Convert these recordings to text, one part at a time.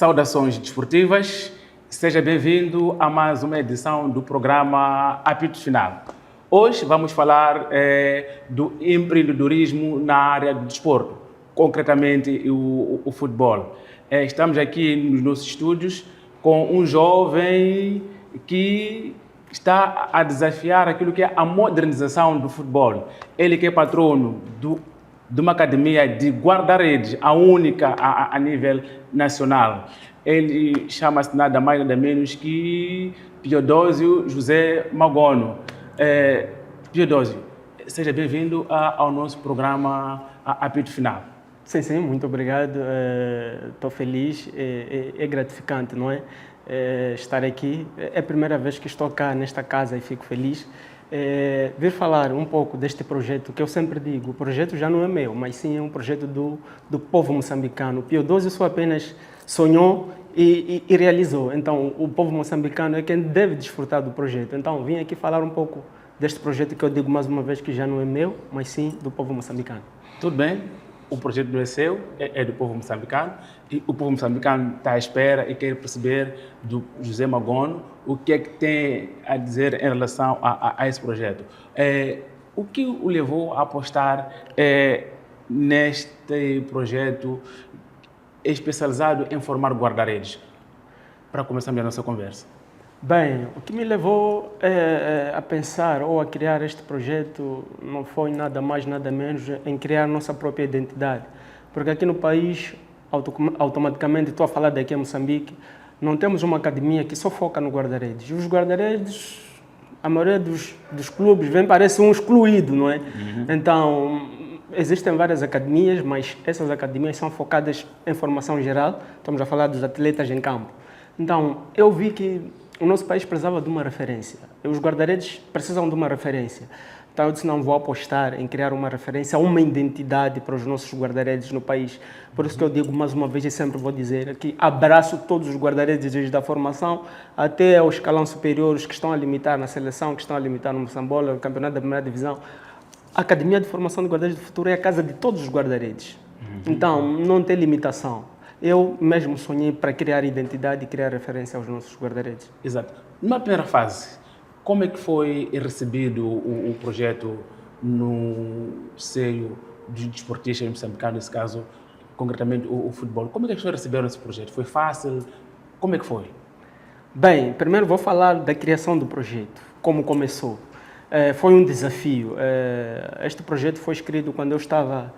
Saudações desportivas, seja bem-vindo a mais uma edição do programa Apito Final. Hoje vamos falar do empreendedorismo na área do desporto, concretamente o futebol. Estamos aqui nos nossos estúdios com um jovem que está a desafiar aquilo que é a modernização do futebol. Ele que é patrono de uma academia de guarda-redes, a única a nível nacional. Ele chama-se nada mais nada menos que Piodósio José Magono. Piodósio, seja bem-vindo ao nosso programa Apito Final. Sim, muito obrigado. Estou feliz, é gratificante, não é? Estar aqui. É a primeira vez que estou cá nesta casa e fico feliz. Vir falar um pouco deste projeto, que eu sempre digo, o projeto já não é meu, mas sim é um projeto do povo moçambicano. Piodósio só apenas sonhou e realizou. Então, o povo moçambicano é quem deve desfrutar do projeto. Então, vim aqui falar um pouco deste projeto que eu digo mais uma vez que já não é meu, mas sim do povo moçambicano. Tudo bem? O projeto não é seu, é do povo moçambicano, e o povo moçambicano está à espera e quer perceber do José Magono o que é que tem a dizer em relação a esse projeto. O que o levou a apostar neste projeto especializado em formar guarda-redes? Para começarmos a nossa conversa. Bem, o que me levou a pensar ou a criar este projeto não foi nada mais, nada menos em criar nossa própria identidade. Porque aqui no país, automaticamente, estou a falar daqui a Moçambique, não temos uma academia que só foca no guarda-redes. Os guarda-redes, a maioria dos clubes, parece um excluído, não é? Uhum. Então, existem várias academias, mas essas academias são focadas em formação geral. Estamos a falar dos atletas em campo. Então, eu vi que o nosso país precisava de uma referência. Os guarda-redes precisam de uma referência. Então eu disse, não, vou apostar em criar uma referência, uma identidade para os nossos guarda-redes no país. Por isso que eu digo mais uma vez e sempre vou dizer que abraço todos os guarda-redes desde a formação até ao escalão superior, os que estão a limitar na seleção, que estão a limitar no Moçambola, no campeonato da primeira divisão. A Academia de Formação de Guarda-redes do Futuro é a casa de todos os guarda-redes. Então não tem limitação. Eu mesmo sonhei para criar identidade e criar referência aos nossos guarda-redes. Exato. Numa primeira fase, como é que foi recebido o projeto no seio dos desportistas moçambicanos, nesse caso, concretamente o futebol? Como é que as pessoas receberam esse projeto? Foi fácil? Como é que foi? Bem, primeiro vou falar da criação do projeto, como começou. Foi um desafio. Este projeto foi escrito quando eu estava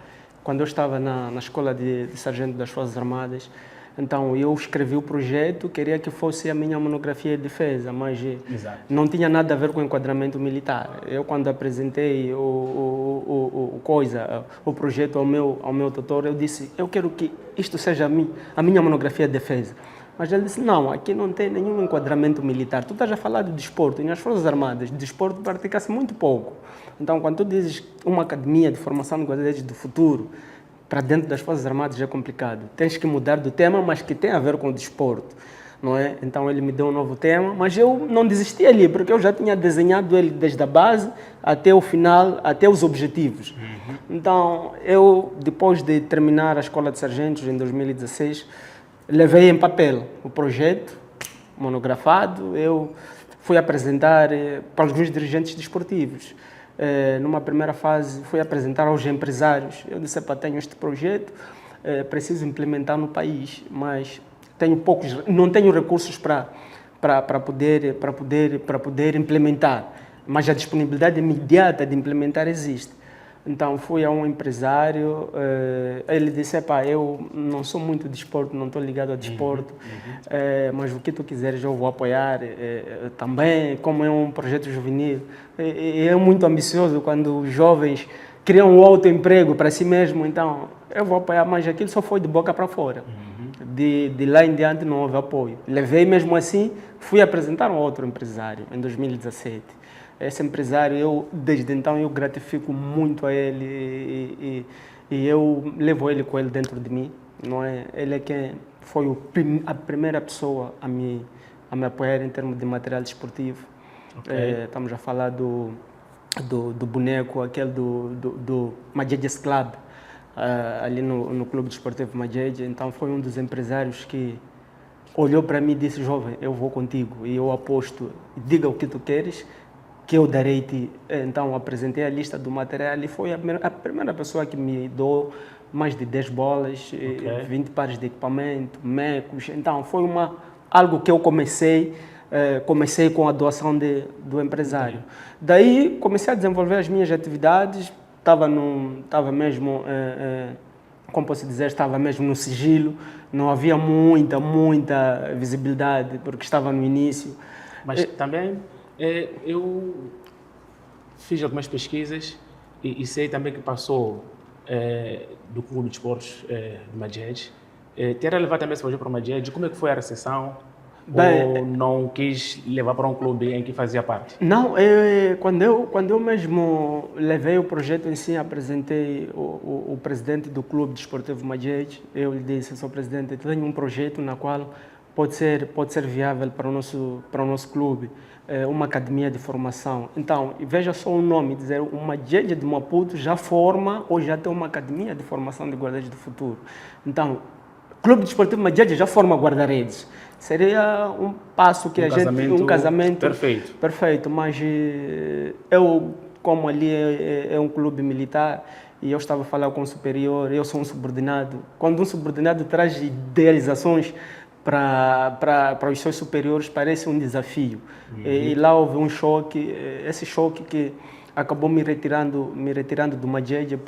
na escola de sargento das Forças Armadas. Então eu escrevi o projeto, queria que fosse a minha monografia de defesa, mas não tinha nada a ver com o enquadramento militar. Eu quando apresentei o projeto ao meu tutor, eu disse, eu quero que isto seja a minha monografia de defesa. Mas ele disse, não, aqui não tem nenhum enquadramento militar. Tu estás a falar de desporto, e nas Forças Armadas, de desporto pratica-se muito pouco. Então, quando tu dizes uma academia de formação de guarda-redes do futuro, para dentro das Forças Armadas é complicado. Tens que mudar do tema, mas que tem a ver com o desporto, não é? Então, ele me deu um novo tema, mas eu não desisti ali, porque eu já tinha desenhado ele desde a base até o final, até os objetivos. Uhum. Então, eu, depois de terminar a Escola de Sargentos, em 2016, levei em papel o projeto, monografado, eu fui apresentar para alguns dirigentes desportivos. Numa primeira fase, fui apresentar aos empresários. Eu disse, tenho este projeto, preciso implementar no país, mas não tenho recursos para poder implementar, mas a disponibilidade imediata de implementar existe. Então, fui a um empresário, ele disse, eu não sou muito de desporto, não estou ligado a desporto, mas o que tu quiseres eu vou apoiar também, como é um projeto juvenil. É muito ambicioso quando os jovens criam um autoemprego para si mesmo, então eu vou apoiar, mas aquilo só foi de boca para fora. De lá em diante não houve apoio. Levei mesmo assim, fui apresentar um outro empresário em 2017. Esse empresário, desde então, eu gratifico muito a ele e eu levo ele com ele dentro de mim, não é? Ele é quem foi a primeira pessoa a me apoiar em termos de material desportivo. Okay. Estamos a falar do boneco, aquele do Majejes Club, ali no Clube Desportivo Majeje. Então, foi um dos empresários que olhou para mim e disse: jovem, eu vou contigo e eu aposto, diga o que tu queres, que eu darei-te. Então apresentei a lista do material e foi a primeira pessoa que me deu mais de 10 bolas, 20 pares de equipamento, mecos. Então foi algo que eu comecei com a doação do empresário. Daí comecei a desenvolver as minhas atividades, estava mesmo, como posso dizer, estava mesmo no sigilo, não havia muita visibilidade, porque estava no início. Mas também eu fiz algumas pesquisas e sei também que passou do Clube de Esportes de Madrid. Terá levado também esse projeto para o Madrid? Como é que foi a recepção? Ou não quis levar para um clube em que fazia parte? Não, quando eu mesmo levei o projeto em si, apresentei o presidente do Clube Desportivo Madrid, eu lhe disse: sou presidente, tenho um projeto na qual pode ser viável para o nosso clube, uma academia de formação. Então, veja só o nome, dizer, o Madrid de Maputo já forma ou já tem uma academia de formação de guarda-redes do futuro. Então, o Clube Desportivo Madrid já forma guarda-redes. Seria um passo que um casamento perfeito, mas eu, como ali é um clube militar e eu estava a falar com o superior, eu sou um subordinado. Quando um subordinado traz idealizações para os seus superiores, parece um desafio. E lá houve um choque, esse choque que acabou me retirando do Madrid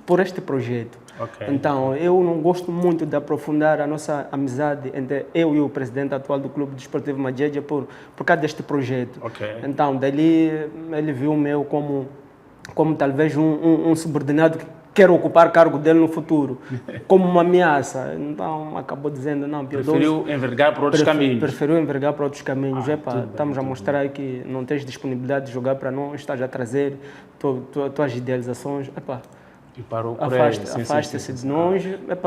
por este projeto. Então, eu não gosto muito de aprofundar a nossa amizade entre eu e o presidente atual do Clube Desportivo Madrid por causa deste projeto. Então, dali ele viu-me como talvez um subordinado que quer ocupar cargo dele no futuro, como uma ameaça. Então, acabou dizendo: não, preferiu envergar para outros caminhos. Preferiu envergar para outros caminhos. Estamos a mostrar que não tens disponibilidade de jogar para nós, estás a trazer tuas idealizações. E parou por afasta-se de nós,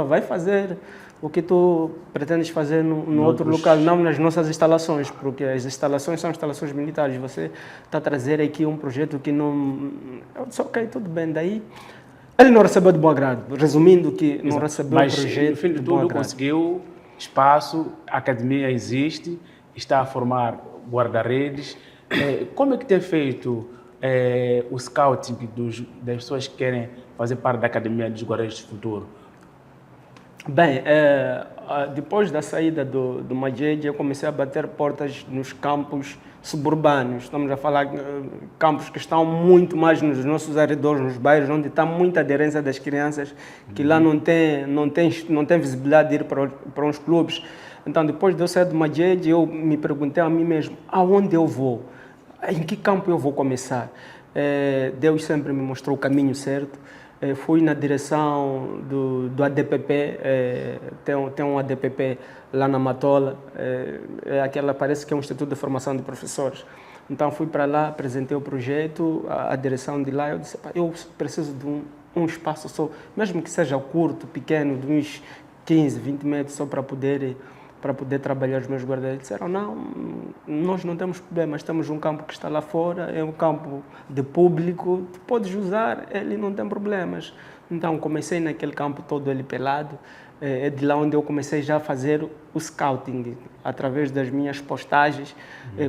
vai fazer o que tu pretendes fazer no outro local, não nas nossas instalações, porque as instalações são instalações militares. Você está a trazer aqui um projeto que não... Eu disse: ok, tudo bem. Daí ele não recebeu de bom agrado, resumindo que não recebeu o projeto. Mas no fim de tudo conseguiu espaço, a academia existe, está a formar guarda-redes. Como é que tem feito o scouting das pessoas que querem fazer parte da Academia dos Guarda-Redes do Futuro? Bem, depois da saída do Madrid, eu comecei a bater portas nos campos suburbanos. Estamos a falar de campos que estão muito mais nos nossos arredores, nos bairros, onde está muita aderência das crianças, que lá não tem visibilidade de ir para uns clubes. Então, depois de eu sair do Madrid, eu me perguntei a mim mesmo: aonde eu vou? Em que campo eu vou começar? Deus sempre me mostrou o caminho certo. Fui na direção do ADPP, tem um ADPP lá na Matola, aquela parece que é um Instituto de Formação de Professores. Então fui para lá, apresentei o projeto, a direção de lá, eu disse: eu preciso de um espaço só, mesmo que seja curto, pequeno, de uns 15, 20 metros, só para poder trabalhar os meus guarda-redes. Disseram: não, nós não temos problemas, temos um campo que está lá fora, é um campo de público, tu podes usar, ele não tem problemas. Então comecei naquele campo todo ele pelado, é de lá onde eu comecei já a fazer o scouting, através das minhas postagens.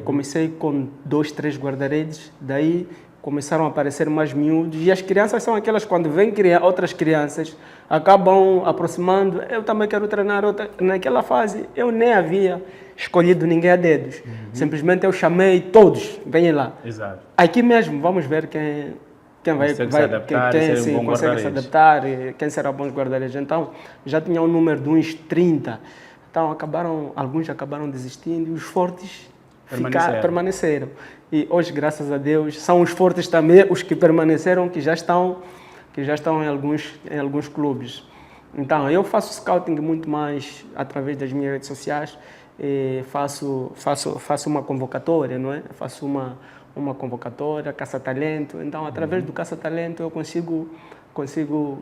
Comecei com 2, 3 guarda-redes, daí começaram a aparecer mais miúdos, e as crianças são aquelas, quando vêm outras crianças, acabam aproximando: eu também quero treinar outra. Naquela fase, eu nem havia escolhido ninguém a dedos. Simplesmente eu chamei todos: venham lá. Exato. Aqui mesmo, vamos ver quem consegue se adaptar, quem será bons guarda-redes. Então, já tinha um número de uns 30. Então, alguns acabaram desistindo, e os fortes permaneceram. E hoje, graças a Deus, são os fortes também os que permaneceram, que já estão em alguns clubes. Então, eu faço scouting muito mais através das minhas redes sociais. Faço uma convocatória, não é? Faço uma convocatória, caça-talento. Então, através do caça-talento, eu consigo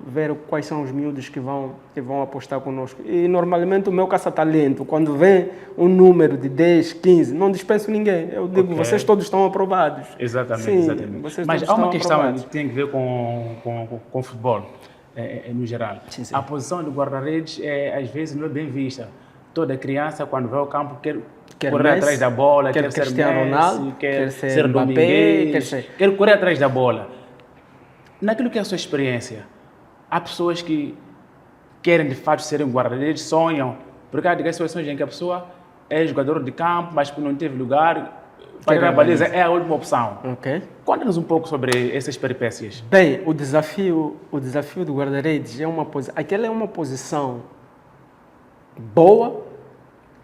ver quais são os miúdos que vão apostar conosco. E, normalmente, o meu caça-talento, quando vem um número de 10, 15, não dispenso ninguém. Eu digo: vocês todos estão aprovados. Exatamente, Sim, exatamente. Mas há uma questão que tem a ver com futebol, no geral. Sim. A posição do guarda-redes, às vezes, não é bem vista. toda criança, quando vai ao campo, quer correr Messi, atrás da bola, quer quer ser Cristiano Messi, Ronaldo, quer ser ser Mbappé, Domingues, quer ser... quer correr atrás da bola. Naquilo que é a sua experiência, há pessoas que querem de fato serem guarda-redes, sonham, porque há situações em que a pessoa é jogador de campo, mas por não teve lugar, fazer a baliza é a última opção. Ok. Conta-nos um pouco sobre essas peripécias. Bem, o desafio do guarda-redes é uma posição, aquela é uma posição boa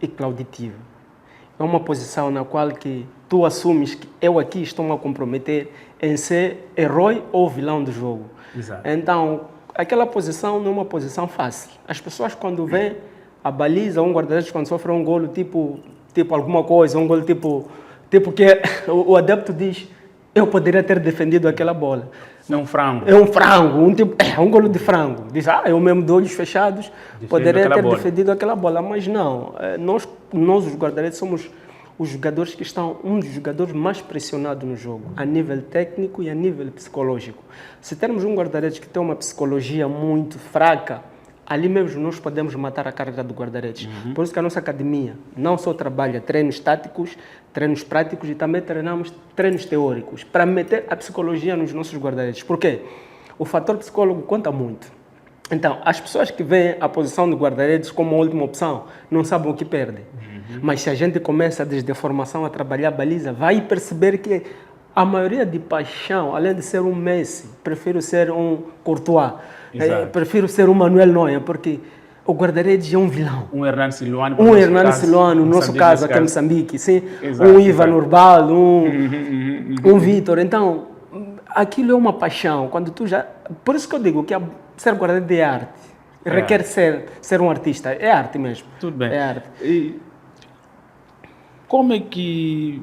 e clauditiva. É uma posição na qual que tu assumes que eu aqui estou-me a comprometer em ser herói ou vilão do jogo. Exato. Então, aquela posição não é uma posição fácil. As pessoas quando vêem a baliza, um guarda-redes quando sofre um golo tipo alguma coisa, um golo tipo que o adepto diz, eu poderia ter defendido aquela bola. É um frango. É um frango, um golo de frango. Diz, eu mesmo de olhos fechados poderia ter defendido aquela bola. Mas não, nós os guarda-redes somos os jogadores que estão, um dos jogadores mais pressionados no jogo, a nível técnico e a nível psicológico. Se termos um guarda-redes que tem uma psicologia muito fraca, ali mesmo nós podemos matar a carga do guarda-redes. Por isso que a nossa academia não só trabalha treinos táticos, treinos práticos e também treinamos treinos teóricos para meter a psicologia nos nossos guarda-redes. Por quê? O fator psicólogo conta muito. Então, as pessoas que veem a posição de guarda-redes como a última opção não sabem o que perdem. Mas se a gente começa desde a formação a trabalhar a baliza, vai perceber que a maioria de paixão, além de ser um Messi, prefiro ser um Courtois, prefiro ser um Manuel Neuer, porque o guarda-redes é um vilão. Um Hernán Silvano. Um Hernán Silvano, no nosso caso, aqui em Moçambique. Sim? Exato, um Ivan Urbano, um Vítor. Então, aquilo é uma paixão. Quando tu já... Por isso que eu digo que ser guarda-redes é arte. Requer ser um artista. É arte mesmo. Tudo bem. É arte. E que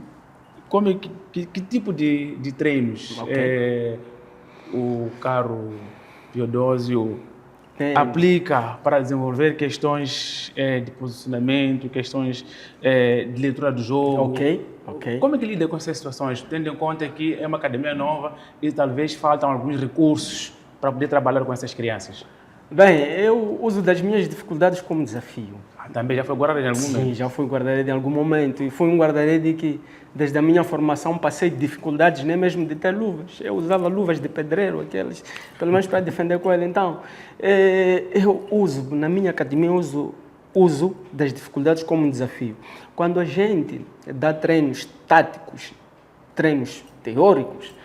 tipo de treinos o caro Teodósio aplica para desenvolver questões de posicionamento, questões de leitura do jogo? Ok. Como é que lida com essas situações, tendo em conta que é uma academia nova e talvez faltam alguns recursos para poder trabalhar com essas crianças? Bem, eu uso das minhas dificuldades como desafio. Também já foi guarda-rede em algum momento? Sim, já fui guarda-rede em algum momento. E fui um guarda-rede que, desde a minha formação, passei dificuldades, nem mesmo de ter luvas. Eu usava luvas de pedreiro, aquelas, pelo menos para defender com ele. Então, eu uso, na minha academia, uso das dificuldades como um desafio. Quando a gente dá treinos táticos, treinos teóricos,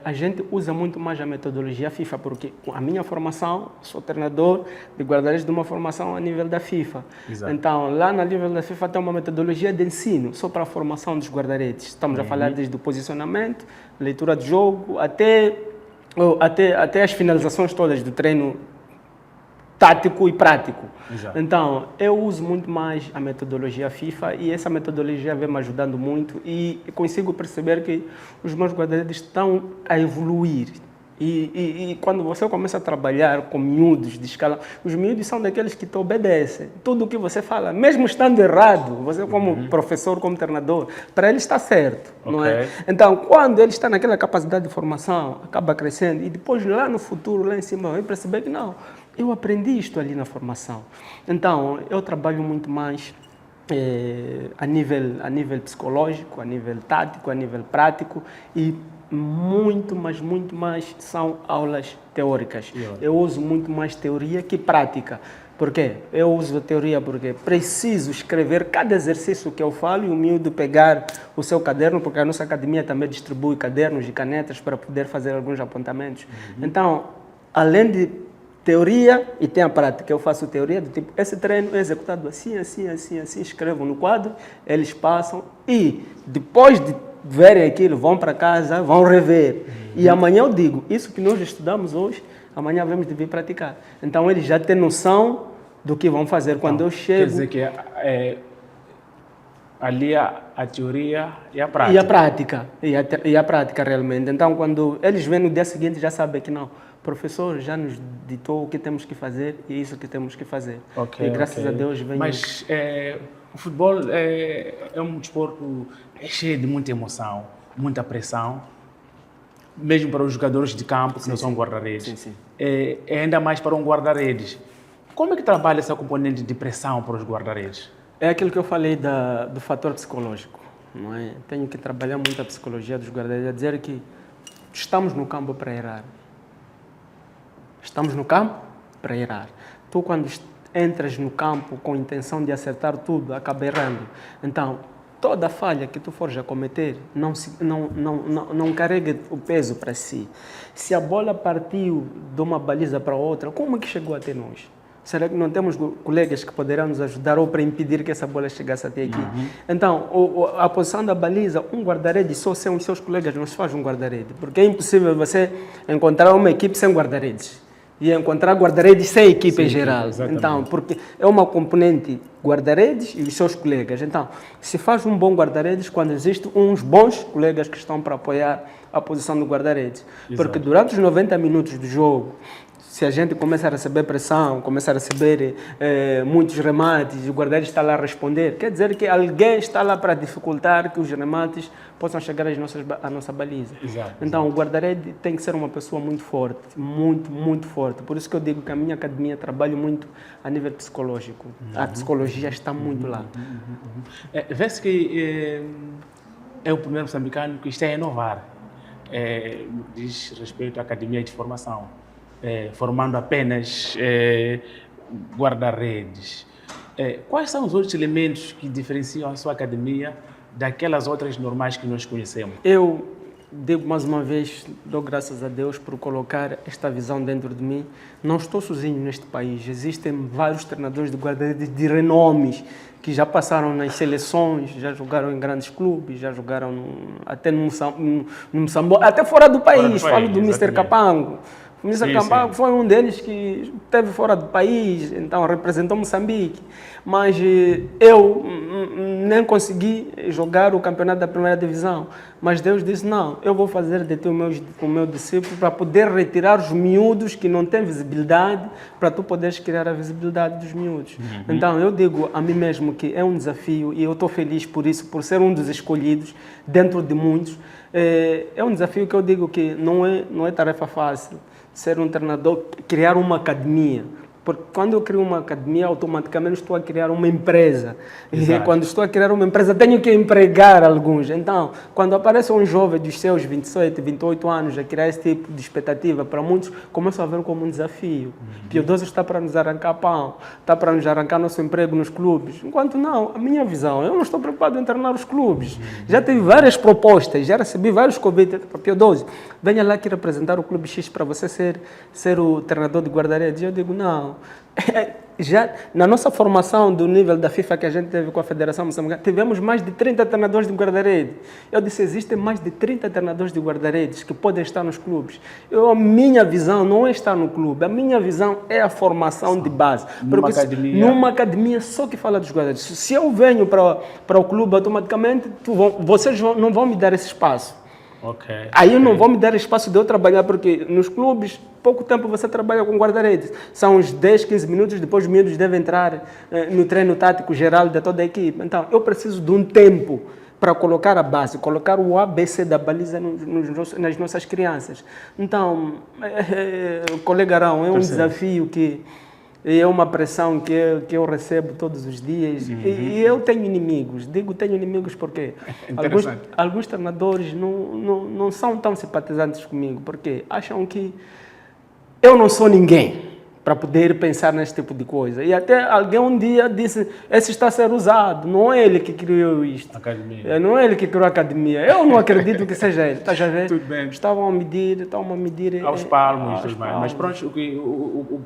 a gente usa muito mais a metodologia FIFA, porque a minha formação, sou treinador de guarda-redes de uma formação a nível da FIFA. Exato. Então, lá no nível da FIFA tem uma metodologia de ensino só para a formação dos guarda-redes. Estamos a falar desde o posicionamento, leitura de jogo, até as finalizações todas do treino tático e prático. Exato. Então, eu uso muito mais a metodologia FIFA e essa metodologia vem me ajudando muito e consigo perceber que os meus guarda-redes estão a evoluir. E quando você começa a trabalhar com miúdos de escala, os miúdos são daqueles que te obedecem. Tudo o que você fala, mesmo estando errado, você como professor, como treinador, para ele está certo, não é? Então, quando ele está naquela capacidade de formação, acaba crescendo e depois lá no futuro, lá em cima, vai perceber que não, eu aprendi isto ali na formação. Então, eu trabalho muito mais a nível psicológico, a nível tático, a nível prático e muito mais são aulas teóricas. Eu uso muito mais teoria que prática. Por quê? Eu uso a teoria porque preciso escrever cada exercício que eu falo e o miúdo pegar o seu caderno, porque a nossa academia também distribui cadernos e canetas para poder fazer alguns apontamentos. Então, além de teoria e tem a prática, eu faço teoria do tipo, esse treino é executado assim, escrevo no quadro, eles passam e depois de verem aquilo, vão para casa, vão rever. E amanhã eu digo, isso que nós estudamos hoje, amanhã vamos vir praticar. Então eles já têm noção do que vão fazer quando eu chego. Quer dizer que ali a teoria e a prática. E a prática realmente. Então quando eles vêm no dia seguinte já sabem que não, o professor já nos ditou o que temos que fazer e isso que temos que fazer. E graças a Deus vem. Mas o futebol é um desporto cheio de muita emoção, muita pressão, mesmo para os jogadores de campo que não são guarda-redes. Sim. É ainda mais para um guarda-redes. Como é que trabalha essa componente de pressão para os guarda-redes? É aquilo que eu falei do fator psicológico, não é? Tenho que trabalhar muito a psicologia dos guarda-redes, a dizer que estamos no campo para errar. Estamos no campo para errar. Tu, quando entras no campo com a intenção de acertar tudo, acaba errando. Então, toda falha que tu fores a cometer, não carregue o peso para si. Se a bola partiu de uma baliza para outra, como é que chegou até nós? Será que não temos colegas que poderão nos ajudar ou para impedir que essa bola chegasse até aqui? Então, a posição da baliza, um guarda-redes só sem os seus colegas não se faz um guarda-redes, porque é impossível você encontrar uma equipe sem guarda-redes e encontrar guarda-redes sem equipe em geral. Exatamente. Então, porque é uma componente guarda-redes e os seus colegas. Então, se faz um bom guarda-redes quando existem uns bons colegas que estão para apoiar a posição do guarda-redes. Porque durante os 90 minutos do jogo, se a gente começa a receber pressão, começa a receber muitos remates e o guarda-redes está lá a responder, quer dizer que alguém está lá para dificultar que os remates possam chegar à nossa baliza. Exato. Então, o guarda-redes tem que ser uma pessoa muito forte, muito forte. Por isso que eu digo que a minha academia trabalha muito a nível psicológico. A psicologia está muito lá. Vê-se que é o primeiro moçambicano que está a inovar no que diz respeito à academia de formação. Formando apenas guarda-redes. Quais são os outros elementos que diferenciam a sua academia daquelas outras normais que nós conhecemos? Eu digo mais uma vez, dou graças a Deus por colocar esta visão dentro de mim. Não estou sozinho neste país. Existem vários treinadores de guarda-redes de renomes que já passaram nas seleções, já jogaram em grandes clubes, já jogaram até no Moçambique, até fora do país. Falo do Mr. Capango. O Mr. Campago foi um deles que esteve fora do país, então representou Moçambique. Mas eu nem consegui jogar o campeonato da primeira divisão. Mas Deus disse, não, eu vou fazer de ti o meu discípulo para poder retirar os miúdos que não têm visibilidade, para tu poderes criar a visibilidade dos miúdos. Então eu digo a mim mesmo que é um desafio e eu estou feliz por isso, por ser um dos escolhidos dentro de muitos. É um desafio que eu digo que não é tarefa fácil. Ser um treinador, criar uma academia. Porque quando eu crio uma academia, automaticamente estou a criar uma empresa. Exato. E quando estou a criar uma empresa, tenho que empregar alguns. Então, quando aparece um jovem dos seus 27, 28 anos a criar esse tipo de expectativa, para muitos, começam a ver como um desafio. Pio XII está para nos arrancar pão, está para nos arrancar nosso emprego nos clubes. Enquanto não, a minha visão, eu não estou preocupado em treinar os clubes. Já tive várias propostas, já recebi vários convites para Pio XII. Venha lá aqui representar o Clube X para você ser o treinador de guarda-redes. E eu digo, não. Já na nossa formação do nível da FIFA que a gente teve com a Federação Moçambicana, tivemos mais de 30 treinadores de guarda-redes. Eu disse, existem mais de 30 treinadores de guarda-redes que podem estar nos clubes. A minha visão não é estar no clube, a minha visão é a formação de base. Numa academia só que fala dos guarda-redes. Se eu venho para o clube, automaticamente vocês não vão me dar esse espaço. Okay. Aí eu não vou me dar espaço de eu trabalhar, porque nos clubes, pouco tempo você trabalha com guarda-redes. São uns 10, 15 minutos, depois os miúdos devem entrar no treino tático geral de toda a equipe. Então, eu preciso de um tempo para colocar a base, colocar o ABC da baliza nas nossas crianças. Então, colega Arão, é um desafio que é uma pressão que eu recebo todos os dias. E eu tenho inimigos. Digo tenho inimigos porque alguns treinadores não são tão simpatizantes comigo, porque acham que eu não sou ninguém para poder pensar nesse tipo de coisa. E até alguém um dia disse, esse está a ser usado, não é ele que criou isto. Academia. Não é ele que criou a academia. Eu não acredito que seja ele. Estás a ver? Tudo bem. Estão a medir aos palmos e tudo mais. Mas pronto,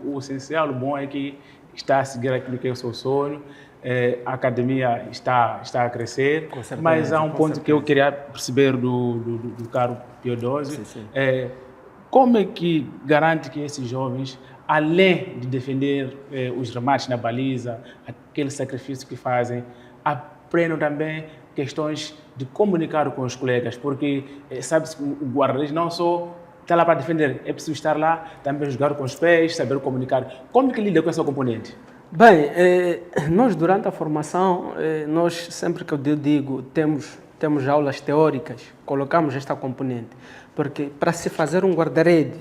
o essencial, o bom é que está a seguir aquilo que é o seu sonho. A academia está a crescer, mas há um ponto que eu queria perceber do caro Pio XII. Como é que garante que esses jovens, além de defender os remates na baliza, aquele sacrifício que fazem, aprendam também questões de comunicar com os colegas, porque sabe-se que o guarda-redes não só está lá para defender, é preciso estar lá, também jogar com os pés, saber comunicar. Como é que lida com essa componente? Bem, nós durante a formação, nós sempre que eu digo, temos aulas teóricas, colocamos esta componente, porque para se fazer um guarda-redes,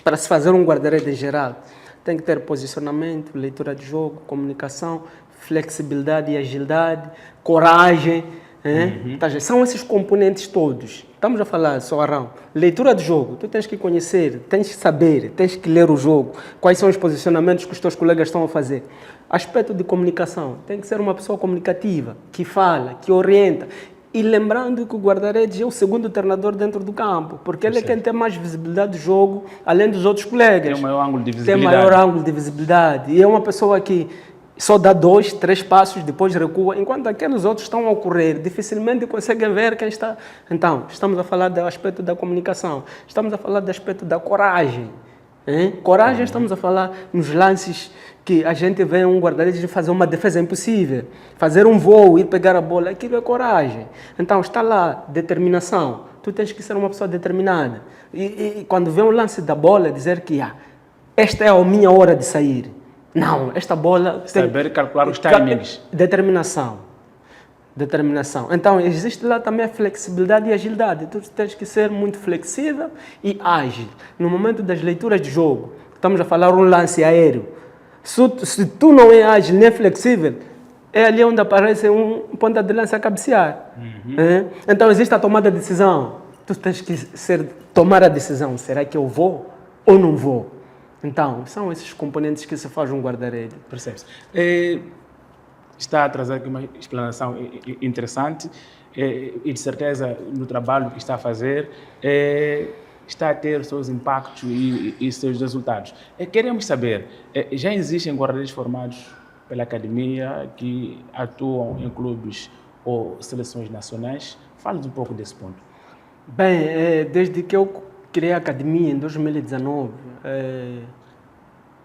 em geral, tem que ter posicionamento, leitura de jogo, comunicação, flexibilidade e agilidade, coragem. São esses componentes todos. Estamos a falar, Soarão, leitura de jogo. Tu tens que conhecer, tens que saber, tens que ler o jogo. Quais são os posicionamentos que os teus colegas estão a fazer. Aspecto de comunicação. Tem que ser uma pessoa comunicativa, que fala, que orienta. E lembrando que o guarda-redes é o segundo treinador dentro do campo, porque ele é quem tem mais visibilidade do jogo, além dos outros colegas. Tem o maior ângulo de visibilidade. Tem maior ângulo de visibilidade. E é uma pessoa que só dá 2, 3 passos, depois recua, enquanto aqueles outros estão a correr, dificilmente conseguem ver quem está. Então, estamos a falar do aspecto da comunicação, estamos a falar do aspecto da coragem. Coragem, estamos a falar nos lances que a gente vê um guarda-redes fazer uma defesa impossível, fazer um voo, ir pegar a bola, aquilo é coragem. Então, está lá, determinação. Tu tens que ser uma pessoa determinada. E quando vê um lance da bola, dizer que esta é a minha hora de sair. Não, esta bola... Saber calcular os timings. Determinação. Então, existe lá também a flexibilidade e agilidade. Tu tens que ser muito flexível e ágil. No momento das leituras de jogo, estamos a falar um lance aéreo. Se tu não é ágil nem flexível, é ali onde aparece um ponta de lança a cabecear. Então, existe a tomada de decisão. Tu tens que tomar a decisão. Será que eu vou ou não vou? Então, são esses componentes que se faz um guarda-redes. Percebe-se. Está a trazer aqui uma explanação interessante e, de certeza, no trabalho que está a fazer, está a ter seus impactos e seus resultados. Queremos saber, já existem guarda-redes formados pela academia que atuam em clubes ou seleções nacionais? Fale-nos um pouco desse ponto. Bem, desde que eu criei a academia em 2019,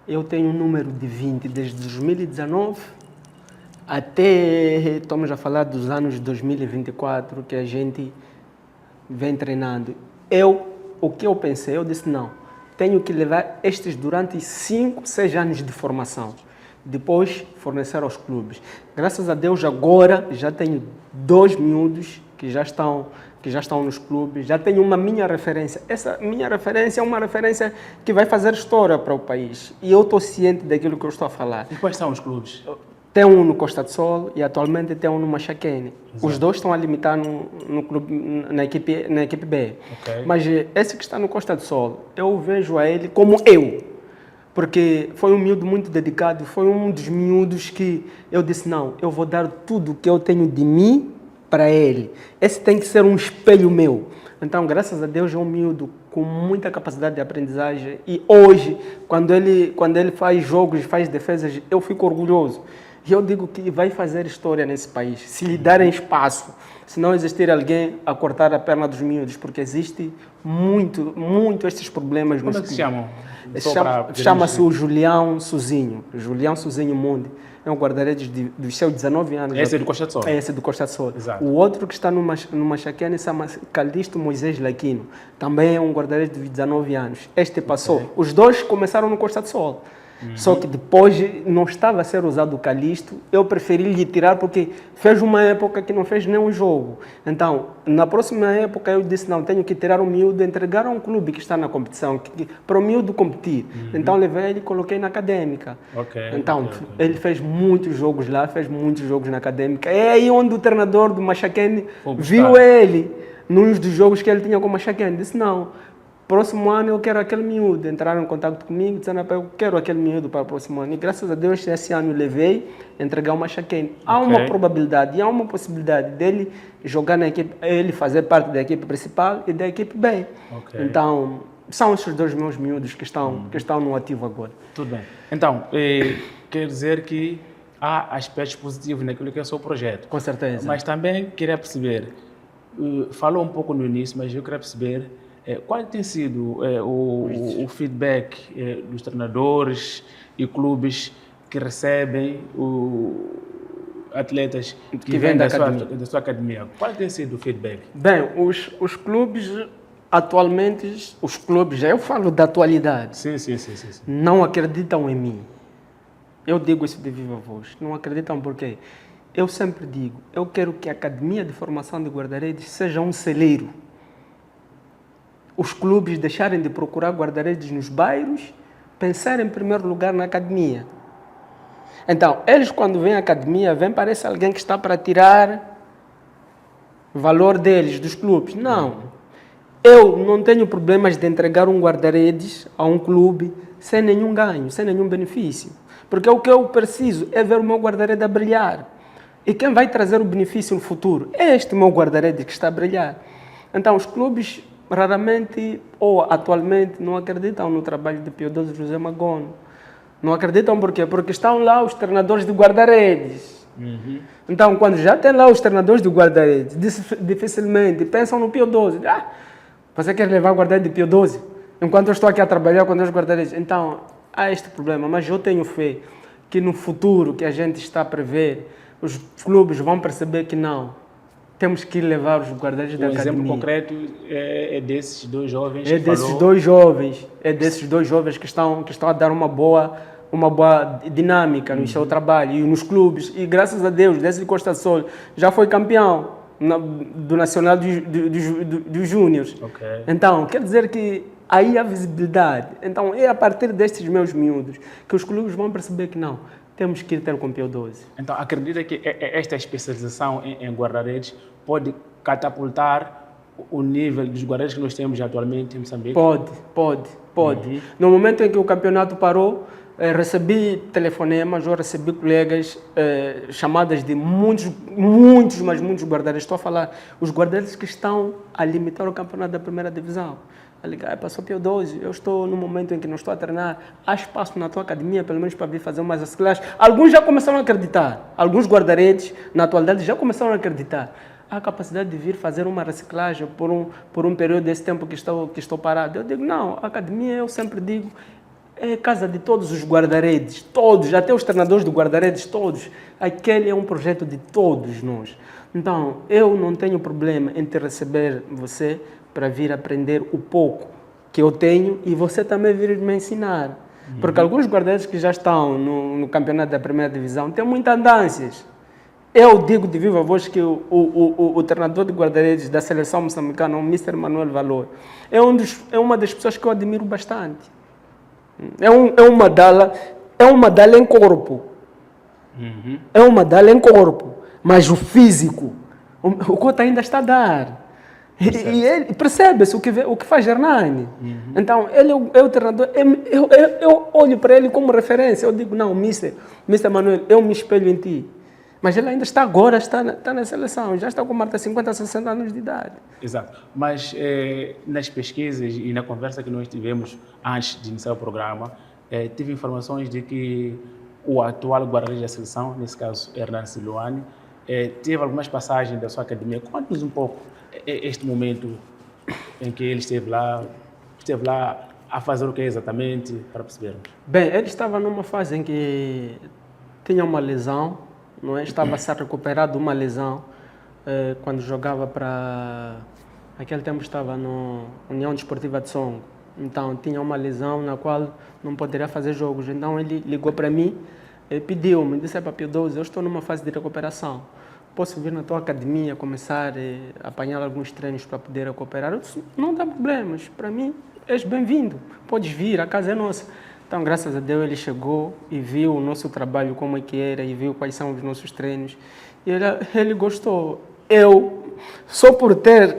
eu tenho um número de 20 desde 2019 até, estamos a falar dos anos de 2024, que a gente vem treinando. O que eu pensei, eu disse não, tenho que levar estes durante 5, 6 anos de formação. Depois fornecer aos clubes. Graças a Deus agora já tenho 2 miúdos que já estão nos clubes, já tenho uma minha referência. Essa minha referência é uma referência que vai fazer história para o país. E eu estou ciente daquilo que eu estou a falar. E quais são os clubes? Tem um no Costa do Sol e atualmente tem um no Machaquene. Os dois estão a limitar no clube, na equipe B. Okay. Mas esse que está no Costa do Sol, eu vejo a ele como eu. Porque foi um miúdo muito dedicado, foi um dos miúdos que eu disse, não, eu vou dar tudo que eu tenho de mim para ele. Esse tem que ser um espelho meu. Então, graças a Deus, é um miúdo com muita capacidade de aprendizagem. E hoje, quando ele faz jogos, faz defesas, eu fico orgulhoso. E eu digo que vai fazer história nesse país, se lhe darem espaço, se não existir alguém a cortar a perna dos miúdos, porque existe muito estes problemas. Como é que se chamam? Chama-se o Julião Sozinho. Julião Sozinho Mundi. É um guarda-redes dos seus 19 anos. Esse é do Costa do Sol? Esse é do Costa do Sol. Exato. O outro que está no Machaquene chama-se Calixto Moisés Laquino. Também é um guarda-redes de 19 anos. Este passou. Okay. Os dois começaram no Costa do Sol. Só que depois não estava a ser usado o Calixto, eu preferi lhe tirar porque fez uma época que não fez nenhum jogo. Então, na próxima época eu disse, não, tenho que tirar o miúdo e entregar a um clube que está na competição, para o miúdo competir. Então, levei ele e coloquei na Académica. Então, ele fez muitos jogos lá, fez muitos jogos na Académica. É aí onde o treinador do Machaquene viu ele, num dos jogos que ele tinha com o Machaquene. Disse, não. Próximo ano eu quero aquele miúdo. Entraram em contato comigo, dizendo, eu quero aquele miúdo para o próximo ano. E graças a Deus, esse ano eu levei, entregar o Machaquene. Há uma probabilidade, há uma possibilidade dele jogar na equipe, ele fazer parte da equipe principal e da equipe B. Então, são esses dois meus miúdos que estão no ativo agora. Tudo bem. Então, quer dizer que há aspectos positivos naquilo que é o seu projeto. Com certeza. Mas também queria perceber, falou um pouco no início, mas eu queria perceber qual tem sido o feedback dos treinadores e clubes que recebem atletas que vêm da sua academia? Qual tem sido o feedback? Bem, os clubes atualmente, eu falo da atualidade, sim. não acreditam em mim. Eu digo isso de viva voz. Não acreditam porque eu sempre digo, eu quero que a Academia de Formação de Guarda-redes seja um celeiro. Os clubes deixarem de procurar guarda-redes nos bairros pensar em primeiro lugar na academia. Então, eles quando vêm à academia, parece alguém que está para tirar valor deles, dos clubes. Não. Eu não tenho problemas de entregar um guarda-redes a um clube sem nenhum ganho, sem nenhum benefício. Porque o que eu preciso é ver o meu guarda-redes a brilhar. E quem vai trazer o benefício no futuro é este meu guarda-redes que está a brilhar. Então, os clubes raramente ou atualmente não acreditam no trabalho de Piedoso José Magono. Não acreditam por quê? Porque estão lá os treinadores de guarda-redes. Então, quando já tem lá os treinadores de guarda-redes, dificilmente pensam no Piedoso. Você quer levar guarda-redes de Piedoso? Enquanto eu estou aqui a trabalhar com os guarda-redes. Então, há este problema. Mas eu tenho fé que no futuro que a gente está a prever, os clubes vão perceber que não. Temos que levar os guarda-redes da academia. Um exemplo concreto é desses dois jovens É desses dois jovens que estão a dar uma boa dinâmica no seu trabalho e nos clubes. E graças a Deus, desde Costa Sol, já foi campeão do Nacional dos Júniors. Okay. Então, quer dizer que aí há visibilidade. Então, é a partir destes meus miúdos que os clubes vão perceber que não. Temos que ir ter com o Pio12. Então, acredita que esta especialização em guarda-redes pode catapultar o nível dos guarda-redes que nós temos atualmente em Moçambique? Pode. No momento em que o campeonato parou, recebi telefonemas, eu recebi colegas, chamadas de muitos guarda-redes. Estou a falar, os guarda-redes que estão a limitar o campeonato da primeira divisão. A ligar, passou Pio12, eu estou no momento em que não estou a treinar, há espaço na tua academia, pelo menos para vir fazer umas reciclagens. Alguns já começaram a acreditar, alguns guarda-redes, na atualidade, já começaram a acreditar. Há a capacidade de vir fazer uma reciclagem por um período desse tempo que estou parado. Eu digo, não, a academia, eu sempre digo, é casa de todos os guarda-redes, todos, até os treinadores do guarda-redes, todos. Aquele é um projeto de todos nós. Então, eu não tenho problema em te receber você para vir aprender o pouco que eu tenho e você também vir me ensinar. Porque alguns guarda-redes que já estão no campeonato da primeira divisão têm muitas andâncias. Eu digo de viva voz que o treinador de guarda-redes da seleção moçambicana, o Mr. Manuel Valor, é uma das pessoas que eu admiro bastante. É uma medalha em corpo. É uma medalha em corpo. Mas o físico, o Cota ainda está a dar. E ele percebe-se o que faz Hernani. Então, ele é o treinador. Eu olho para ele como referência. Eu digo, não, Mr. Manuel, eu me espelho em ti. Mas ele ainda está na seleção, já está com marca 50, 60 anos de idade. Exato. Mas nas pesquisas e na conversa que nós tivemos antes de iniciar o programa, tive informações de que o atual guarda-redes da seleção, nesse caso Hernani Siluani, teve algumas passagens da sua academia. Conte-nos um pouco este momento em que ele esteve lá a fazer o que exatamente, para percebermos. Bem, ele estava numa fase em que tinha uma lesão, não é? Estava a se recuperar de uma lesão quando jogava para... Naquele tempo estava na União Desportiva de Songo. Então tinha uma lesão na qual não poderia fazer jogos. Então ele ligou para mim, pediu-me, disse, para Pio12, eu estou numa fase de recuperação. Posso vir na tua academia, começar a apanhar alguns treinos para poder recuperar? Eu disse, não dá problemas, para mim és bem-vindo, podes vir, a casa é nossa. Então, graças a Deus, ele chegou e viu o nosso trabalho, como é que era, e viu quais são os nossos treinos. E ele gostou. Eu, só por ter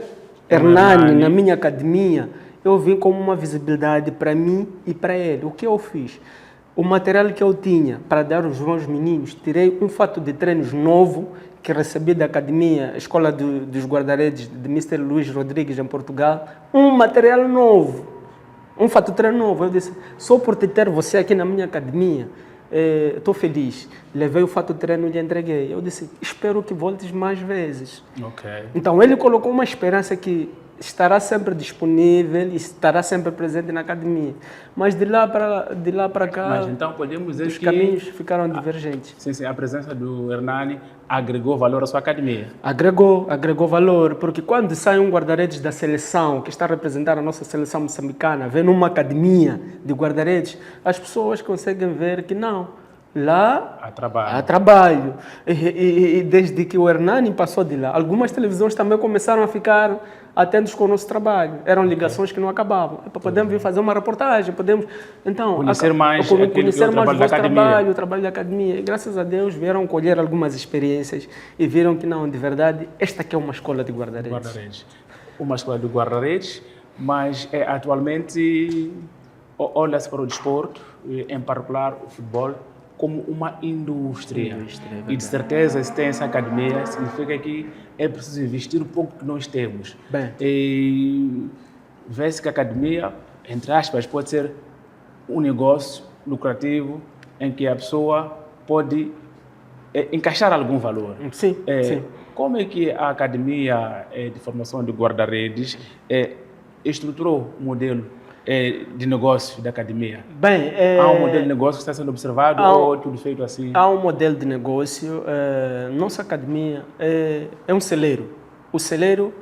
Hernani na minha academia, eu vim como uma visibilidade para mim e para ele. O que eu fiz? O material que eu tinha para dar aos meus meninos, tirei um fato de treinos novo, que recebi da academia, a Escola dos Guarda-Redes, de Mr. Luís Rodrigues, em Portugal, um material novo. Um fato de treino novo. Eu disse, só por ter você aqui na minha academia, estou feliz. Levei o fato de treino e lhe entreguei. Eu disse, espero que voltes mais vezes. Okay. Então, ele colocou uma esperança que estará sempre disponível e estará sempre presente na academia. Mas de lá para cá, mas então podemos dizer os que caminhos ficaram divergentes. Sim, a presença do Hernani agregou valor à sua academia. Agregou valor, porque quando sai um guarda-redes da seleção, que está a representar a nossa seleção moçambicana, vem numa academia de guarda-redes, as pessoas conseguem ver que não, lá A trabalho. a trabalho. E desde que o Hernani passou de lá, algumas televisões também começaram a ficar atentos com o nosso trabalho. Eram ligações que não acabavam. Epa, podemos vir fazer uma reportagem, podemos... Então, Conhecer mais aquilo que é o conhecer mais trabalho o da vosso academia. trabalho, o trabalho da academia. E graças a Deus vieram colher algumas experiências e viram que não, de verdade, esta aqui é uma escola de guarda-redes. Guarda-redes. Uma escola de guarda-redes, mas atualmente olha-se para o desporto, em particular o futebol, como uma indústria. E de certeza, se tem essa academia, significa que é preciso investir um pouco que nós temos. Bem. E vê-se que a academia, entre aspas, pode ser um negócio lucrativo em que a pessoa pode encaixar algum valor. Sim, sim. Como é que a Academia de Formação de Guarda-Redes estruturou o modelo de negócio da academia? Bem, Há um modelo de negócio que está sendo observado ou tudo feito assim? há um modelo de negócio. Nossa academia é um celeiro. O celeiro,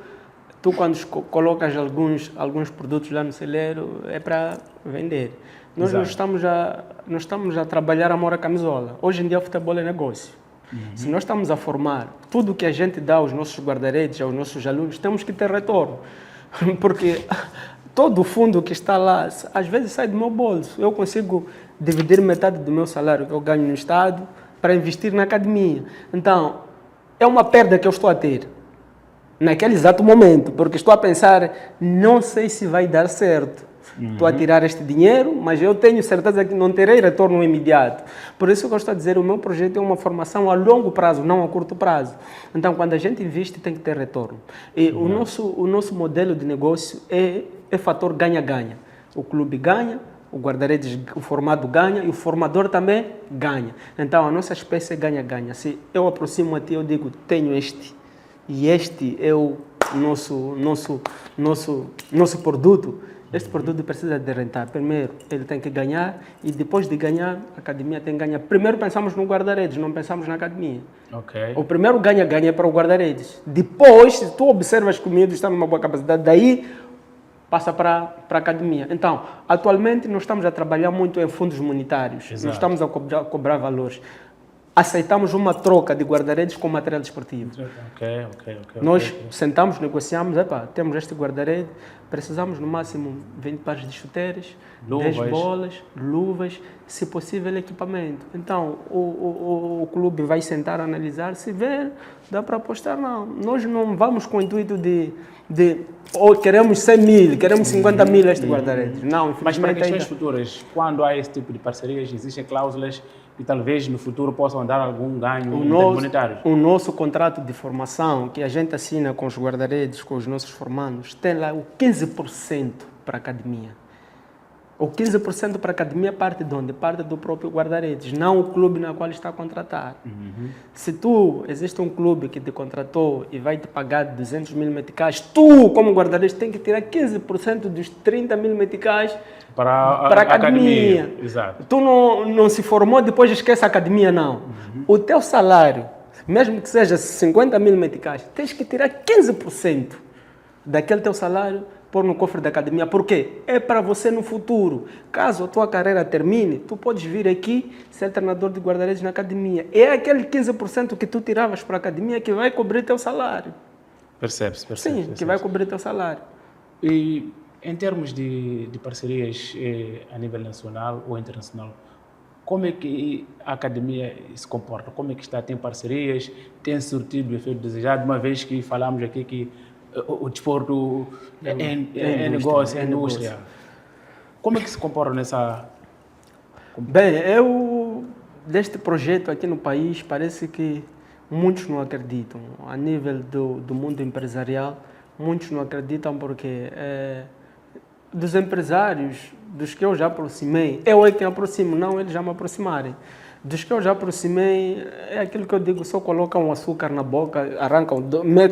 tu quando colocas alguns produtos lá no celeiro, é para vender. Nós não estamos a trabalhar amor à camisola. Hoje em dia o futebol é negócio. Se nós estamos a formar tudo que a gente dá aos nossos guarda-redes, aos nossos alunos, temos que ter retorno. Porque todo o fundo que está lá, às vezes sai do meu bolso. Eu consigo dividir metade do meu salário que eu ganho no Estado para investir na academia. Então, é uma perda que eu estou a ter naquele exato momento, porque estou a pensar, não sei se vai dar certo. Estou a tirar este dinheiro, mas eu tenho certeza que não terei retorno imediato. Por isso que eu estou a dizer, o meu projeto é uma formação a longo prazo, não a curto prazo. Então, quando a gente investe, tem que ter retorno. E o nosso modelo de negócio é fator ganha-ganha. O clube ganha, o guarda-redes, o formado ganha e o formador também ganha. Então, a nossa espécie é ganha-ganha. Se eu aproximo a ti, eu digo, tenho este, e este é o nosso produto. Este produto precisa de rentar. Primeiro, ele tem que ganhar e depois de ganhar, a academia tem que ganhar. Primeiro pensamos no guarda-redes, não pensamos na academia. Okay. O primeiro ganha-ganha é para o guarda-redes. Depois, se tu observas que o miúdo está numa boa capacidade, daí passa para a academia. Então, atualmente nós estamos a trabalhar muito em fundos monetários. Exato. Nós estamos a cobrar valores. Aceitamos uma troca de guarda-redes com material desportivo. Ok. Nós sentamos, negociamos, temos este guarda-rede, precisamos no máximo 20 pares de chuteiras, 10 bolas, luvas, se possível equipamento. Então, o clube vai sentar, analisar, se ver, dá para apostar, não. Nós não vamos com o intuito de queremos 100 mil, queremos 50 mil este guarda-redes. Não, infelizmente. Mas para questões futuras, quando há esse tipo de parcerias, existem cláusulas que talvez no futuro possam dar algum ganho em termos monetários? O nosso contrato de formação, que a gente assina com os guarda-redes, com os nossos formandos, tem lá o 15% para a academia. O 15% para a academia parte de onde? Parte do próprio guarda-redes, não o clube na qual está a contratar. Se existe um clube que te contratou e vai te pagar 200 mil meticais, tu, como guarda-redes, tem que tirar 15% dos 30 mil meticais para a academia. Exato. Tu não se formou, depois esquece a academia, não. O teu salário, mesmo que seja 50 mil meticais, tens que tirar 15% daquele teu salário pôr no cofre da academia. Por quê? É para você no futuro. Caso a tua carreira termine, tu podes vir aqui ser treinador de guarda-redes na academia. É aquele 15% que tu tiravas para a academia que vai cobrir teu salário. Percebe-se. Sim, que vai cobrir teu salário. E em termos de parcerias a nível nacional ou internacional, como é que a academia se comporta? Como é que está? Tem parcerias? Tem surtido o efeito desejado? Uma vez que falamos aqui que o desporto é negócio, é indústria. Como é que se comporta nessa... Bem, deste projeto aqui no país, parece que muitos não acreditam. A nível do mundo empresarial, muitos não acreditam porque dos empresários, dos que eu já aproximei, eu é quem aproximo, não eles já me aproximarem. Dos que eu já aproximei, é aquilo que eu digo, só colocam açúcar na boca,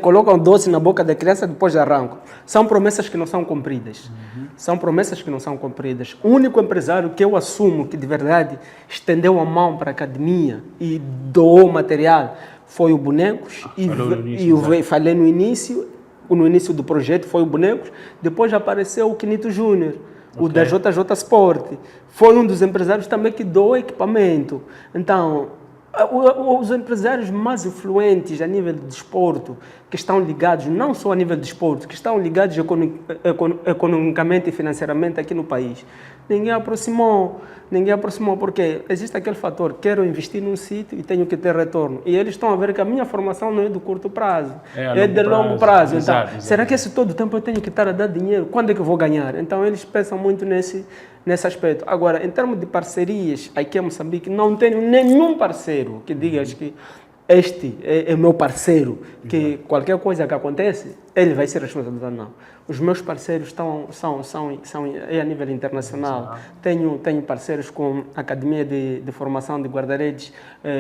colocam doce na boca da criança, depois arrancam. São promessas que não são cumpridas. São promessas que não são cumpridas. O único empresário que eu assumo que de verdade estendeu a mão para a academia e doou material foi o Bonecos. Falei no início do projeto, foi o Bonecos. Depois apareceu o Quinito Júnior. o da JJ Sport. Foi um dos empresários também que doou equipamento. Então, os empresários mais influentes a nível de desporto, que estão ligados, não só a nível de desporto, que estão ligados economicamente e financeiramente aqui no país, ninguém aproximou, porque existe aquele fator, quero investir num sítio e tenho que ter retorno. E eles estão a ver que a minha formação não é de curto prazo, é de longo prazo. Então, Exato. será que esse todo o tempo eu tenho que estar a dar dinheiro? Quando é que eu vou ganhar? Então, eles pensam muito nesse aspecto. Agora, em termos de parcerias, aqui em Moçambique, não tenho nenhum parceiro que diga que este é meu parceiro, que qualquer coisa que acontece, ele vai ser responsável. Não. Os meus parceiros são a nível internacional. Tenho parceiros com a Academia de Formação de Guarda-Redes,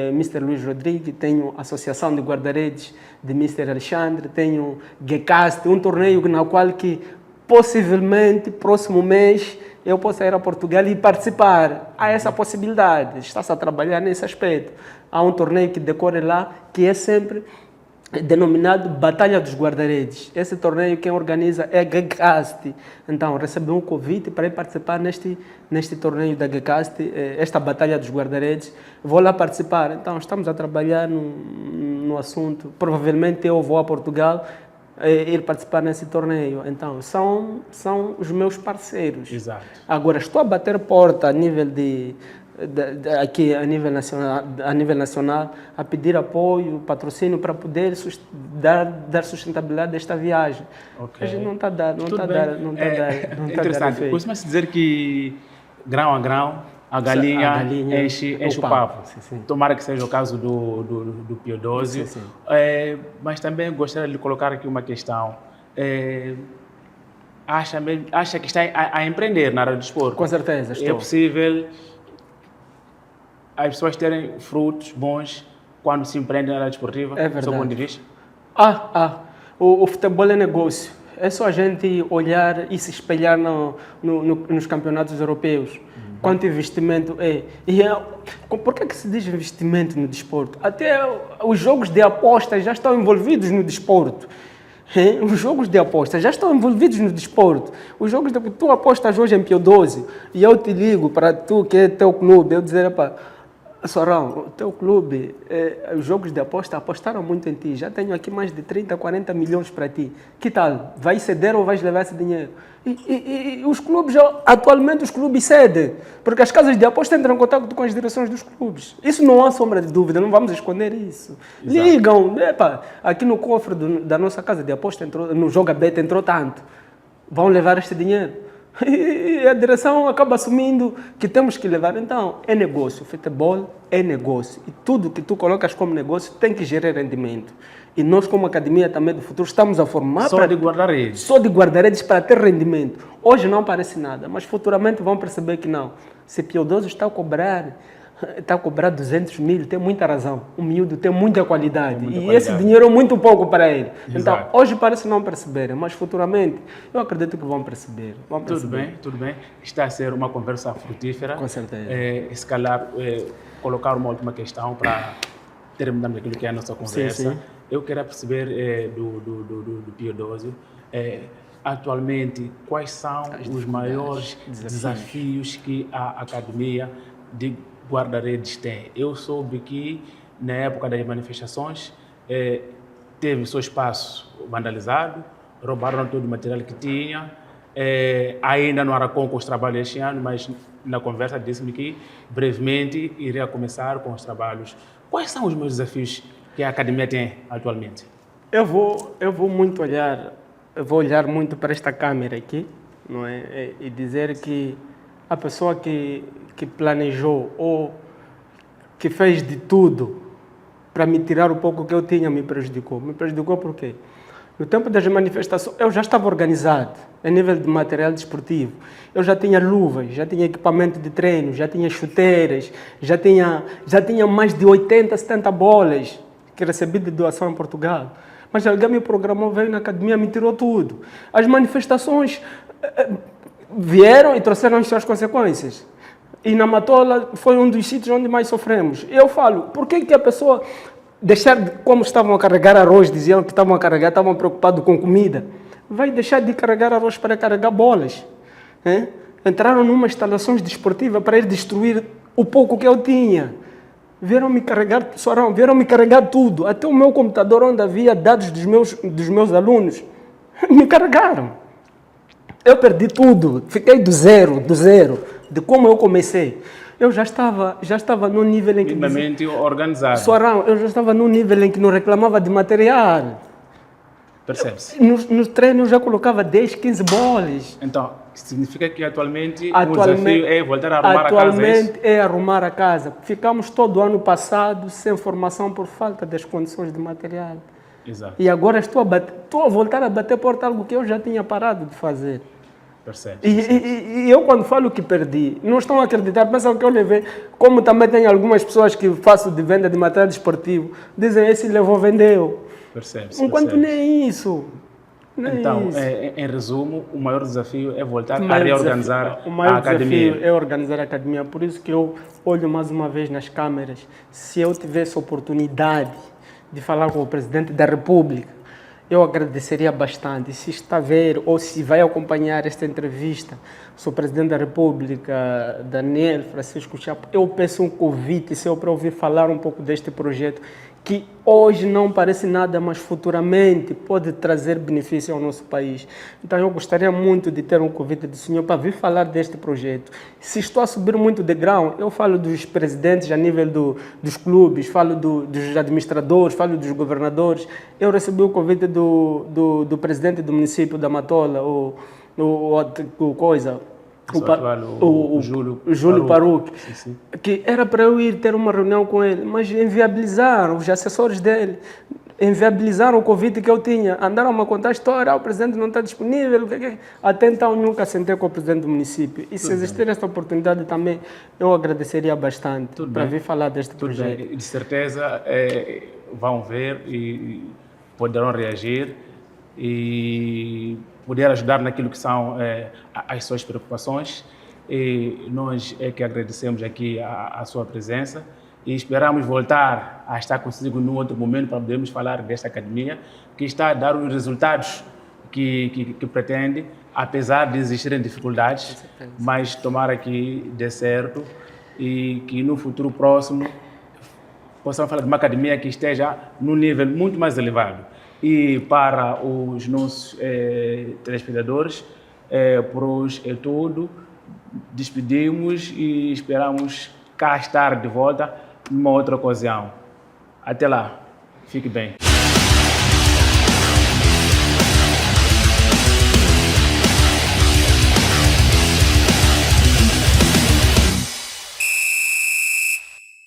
Mr. Luís Rodrigues, tenho a Associação de Guarda-Redes de Mr. Alexandre, tenho GECAST, um torneio na qual que possivelmente, próximo mês, eu posso ir a Portugal e participar. Há essa possibilidade, está-se a trabalhar nesse aspecto. Há um torneio que decorre lá, que é sempre denominado Batalha dos Guarda-Redes. Esse torneio quem organiza é a GECAST. Então, recebi um convite para ir participar neste torneio da GECAST, esta Batalha dos Guarda-Redes. Vou lá participar. Então, estamos a trabalhar no assunto. Provavelmente eu vou a Portugal ir participar nesse torneio. Então, são os meus parceiros. Exato. Agora, estou a bater porta a nível aqui a nível nacional, a pedir apoio, patrocínio para poder dar sustentabilidade desta viagem. Okay. A gente não está dando, interessante. Costuma-se dizer que grão a grão a galinha enche o papo. Sim. Tomara que seja o caso do Piodósio. Sim. Mas também gostaria de colocar aqui uma questão. Acha que está a empreender na área do desporto? Com certeza, estou. É possível as pessoas terem frutos bons quando se empreendem na área desportiva? É verdade. Do seu ponto de vista? O futebol é negócio. É só a gente olhar e se espelhar nos campeonatos europeus. Quanto investimento é. Por que se diz investimento no desporto? Até os jogos de apostas já estão envolvidos no desporto. Os jogos de apostas já estão envolvidos no desporto. Os jogos tu apostas hoje em Piodósio e eu te ligo para tu que é teu clube, eu dizer, Sorão, o teu clube, os jogos de aposta apostaram muito em ti. Já tenho aqui mais de 30, 40 milhões para ti. Que tal? Vais ceder ou vais levar esse dinheiro? E os clubes, atualmente os clubes cedem. Porque as casas de aposta entram em contato com as direções dos clubes. Isso não há sombra de dúvida, não vamos esconder isso. Exato. Ligam, aqui no cofre da nossa casa de aposta, no Joga Bet entrou tanto. Vão levar este dinheiro. E a direção acaba assumindo que temos que levar. Então, é negócio. Futebol é negócio. E tudo que tu colocas como negócio tem que gerar rendimento. E nós, como Academia também do Futuro, estamos a formar... Só de guarda-redes. Só de guarda-redes para ter rendimento. Hoje não parece nada, mas futuramente vão perceber que não. Se Piodósio está a cobrar 200 mil, tem muita razão. O miúdo tem muita qualidade. Esse dinheiro é muito pouco para ele. Exato. Então, hoje parece não perceberem, mas futuramente eu acredito que vão perceber. Tudo bem. Está a ser uma conversa frutífera. Com certeza. Se calhar, colocar uma última questão para terminarmos aquilo que é a nossa conversa. Sim. Eu queria perceber do Piodósio, atualmente, quais são os maiores desafios que a Academia de Guarda-Redes tem. Eu soube que, na época das manifestações, teve seu espaço vandalizado, roubaram todo o material que tinha, ainda não arrancou com os trabalhos este ano, mas na conversa disse-me que brevemente iria começar com os trabalhos. Quais são os meus desafios que a Academia tem atualmente? Eu vou olhar muito para esta câmera aqui, não é? E dizer que a pessoa que planejou ou que fez de tudo para me tirar o pouco que eu tinha me prejudicou. Me prejudicou por quê? No tempo das manifestações, eu já estava organizado a nível de material desportivo. Eu já tinha luvas, já tinha equipamento de treino, já tinha chuteiras, já tinha mais de 80, 70 bolas que recebi de doação em Portugal. Mas alguém me programou, veio na academia, me tirou tudo. As manifestações vieram e trouxeram as suas consequências. E na Matola foi um dos sítios onde mais sofremos. Eu falo, por que a pessoa como estavam a carregar arroz, diziam que estavam preocupados com comida, vai deixar de carregar arroz para carregar bolas? Entraram numa instalação desportiva para ir destruir o pouco que eu tinha. Vieram-me carregar, vieram-me carregar tudo. Até o meu computador, onde havia dados dos meus alunos, me carregaram. Eu perdi tudo. Fiquei do zero, de como eu comecei. Eu já estava num nível em que... Minimamente organizado. Soarão, eu já estava num nível em que não reclamava de material. Percebe-se? Nos treinos eu já colocava 10, 15 bolas. Então, significa que atualmente o desafio é voltar a arrumar a casa, Atualmente é arrumar a casa. Ficamos todo o ano passado sem formação por falta das condições de material. Exato. E agora estou a voltar a bater porta, algo que eu já tinha parado de fazer. Percebe? E eu, quando falo que perdi, não estão a acreditar, pensam que eu levei. Como também tem algumas pessoas que faço de venda de material desportivo, dizem esse levou, vendeu. Percebe-se. Enquanto nem isso. Então, em resumo, o maior desafio é voltar a reorganizar o maior a academia. desafio é organizar a academia. Por isso que eu olho mais uma vez nas câmeras. Se eu tivesse oportunidade de falar com o Presidente da República, eu agradeceria bastante. Se está a ver ou se vai acompanhar esta entrevista, sou Presidente da República, Daniel Francisco Chapo, eu peço um convite seu para ouvir falar um pouco deste projeto, que hoje não parece nada, mas futuramente pode trazer benefício ao nosso país. Então eu gostaria muito de ter um convite do senhor para vir falar deste projeto. Se estou a subir muito de grau, eu falo dos presidentes a nível dos clubes, falo dos administradores, falo dos governadores. Eu recebi o convite do presidente do município da Matola, o Júlio Paruque, que era para eu ir ter uma reunião com ele, mas inviabilizaram, os assessores dele, inviabilizaram o convite que eu tinha, andaram a me contar a história, o presidente não está disponível, até então nunca sentei com o presidente do município. E se existir esta oportunidade também, eu agradeceria bastante para vir falar deste projeto. De certeza vão ver e poderão reagir e poder ajudar naquilo que são as suas preocupações. E nós é que agradecemos aqui a sua presença e esperamos voltar a estar consigo num outro momento para podermos falar desta academia que está a dar os resultados que pretende, apesar de existirem dificuldades, mas tomara que dê certo e que no futuro próximo possamos falar de uma academia que esteja num nível muito mais elevado. E para os nossos telespectadores, por hoje é tudo. Despedimos e esperamos cá estar de volta numa outra ocasião. Até lá, fique bem.